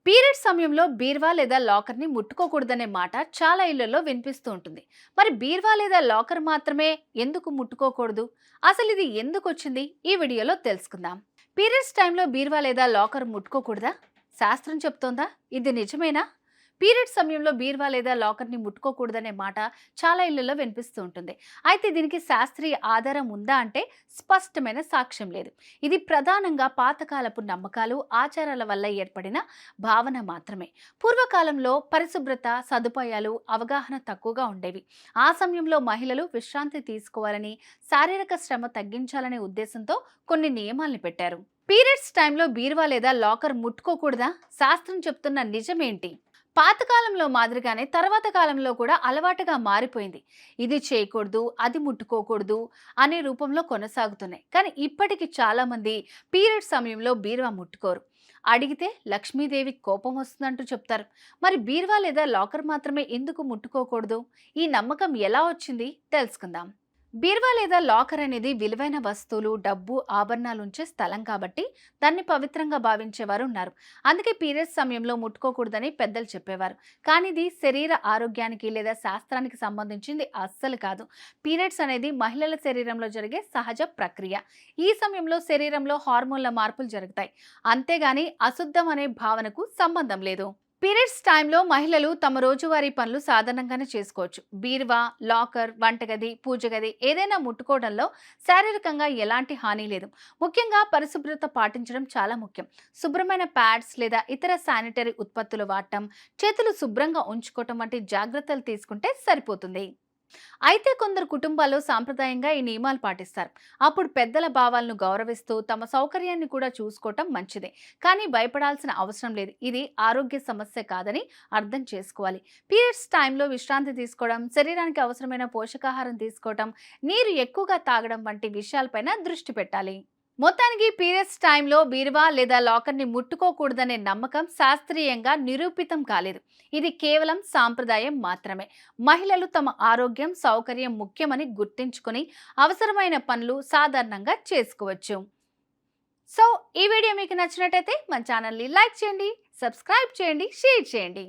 Period సమయంలో బీరువా లేదా లాకర్ని ముట్టుకోకూడదనే మాట చాలా ఇళ్లలో వినిపిస్తూ ఉంటుంది. మరి బీరువా లేదా లాకర్ మాత్రమే ఎందుకు ముట్టుకోకూడదు? అసలు ఇది ఎందుకు వచ్చింది? ఈ వీడియోలో తెలుసుకుందాం. పీరియడ్స్ టైంలో బీరువా లేదా లాకర్ ముట్టుకోకూడదా? శాస్త్రం చెప్తోందా? ఇది నిజమేనా? పీరియడ్ సమయంలో బీరువా లేదా లాకర్ని ముట్టుకోకూడదనే మాట చాలా ఇళ్లలో వినిపిస్తూ ఉంటుంది. అయితే దీనికి శాస్త్రీయ ఆధారం ఉందా అంటే స్పష్టమైన సాక్ష్యం లేదు. ఇది ప్రధానంగా పాతకాలపు నమ్మకాలు, ఆచారాల వల్ల ఏర్పడిన భావన మాత్రమే. పూర్వకాలంలో పరిశుభ్రత, సదుపాయాలు, అవగాహన తక్కువగా ఉండేవి. ఆ సమయంలో మహిళలు విశ్రాంతి తీసుకోవాలని, శారీరక శ్రమ తగ్గించాలనే ఉద్దేశంతో కొన్ని నియమాల్ని పెట్టారు. పీరియడ్స్ టైంలో బీరువా లేదా లాకర్ ముట్టుకోకూడదా? శాస్త్రం చెప్తున్న నిజమేంటి? పాతకాలంలో మాదిరిగానే తర్వాత కాలంలో కూడా అలవాటుగా మారిపోయింది. ఇది చేయకూడదు, అది ముట్టుకోకూడదు అనే రూపంలో కొనసాగుతున్నాయి. కానీ ఇప్పటికీ చాలామంది పీరియడ్ సమయంలో బీరువా ముట్టుకోరు. అడిగితే లక్ష్మీదేవి కోపం వస్తుందంటూ చెప్తారు. మరి బీరువా లేదా లాకర్ మాత్రమే ఎందుకు ముట్టుకోకూడదు? ఈ నమ్మకం ఎలా వచ్చింది తెలుసుకుందాం. బీరువా లేదా లాకర్ అనేది విలువైన వస్తువులు, డబ్బు, ఆభరణాలు ఉంచే స్థలం కాబట్టి దాన్ని పవిత్రంగా భావించేవారు ఉన్నారు. అందుకే పీరియడ్స్ సమయంలో ముట్టుకోకూడదని పెద్దలు చెప్పేవారు. కానీ ఇది శరీర ఆరోగ్యానికి లేదా శాస్త్రానికి సంబంధించింది అస్సలు కాదు. పీరియడ్స్ అనేది మహిళల శరీరంలో జరిగే సహజ ప్రక్రియ. ఈ సమయంలో శరీరంలో హార్మోన్ల మార్పులు జరుగుతాయి. అంతేగాని అశుద్ధం అనే భావనకు సంబంధం లేదు. పీరియడ్స్ టైంలో మహిళలు తమ రోజువారీ పనులు సాధారణంగానే చేసుకోవచ్చు. బీరువా, లాకర్, వంటగది, పూజ గది ఏదైనా ముట్టుకోవడంలో శారీరకంగా ఎలాంటి హాని లేదు. ముఖ్యంగా పరిశుభ్రత పాటించడం చాలా ముఖ్యం. శుభ్రమైన ప్యాడ్స్ లేదా ఇతర శానిటరీ ఉత్పత్తులు వాడటం, చేతులు శుభ్రంగా ఉంచుకోవటం వంటి జాగ్రత్తలు తీసుకుంటే సరిపోతుంది. అయితే కొందరు కుటుంబాల్లో సాంప్రదాయంగా ఈ నియమాలు పాటిస్తారు. అప్పుడు పెద్దల భావాలను గౌరవిస్తూ తమ సౌకర్యాన్ని కూడా చూసుకోవటం మంచిదే. కానీ భయపడాల్సిన అవసరం లేదు. ఇది ఆరోగ్య సమస్య కాదని అర్థం చేసుకోవాలి. పీరియడ్స్ టైంలో విశ్రాంతి తీసుకోవడం, శరీరానికి అవసరమైన పోషకాహారం తీసుకోవటం, నీరు ఎక్కువగా తాగడం వంటి విషయాలపైన దృష్టి పెట్టాలి. మొత్తానికి పీరియడ్స్ టైంలో బీరువా లేదా లాకర్ని ముట్టుకోకూడదనే నమ్మకం శాస్త్రీయంగా నిరూపితం కాలేదు. ఇది కేవలం సాంప్రదాయం మాత్రమే. మహిళలు తమ ఆరోగ్యం, సౌకర్యం ముఖ్యమని గుర్తుంచుకొని అవసరమైన పనులు సాధారణంగా చేసుకోవచ్చు. సో ఈ వీడియో మీకు నచ్చినట్టయితే మన ఛానల్ని లైక్ చేయండి, సబ్స్క్రైబ్ చేయండి, షేర్ చేయండి.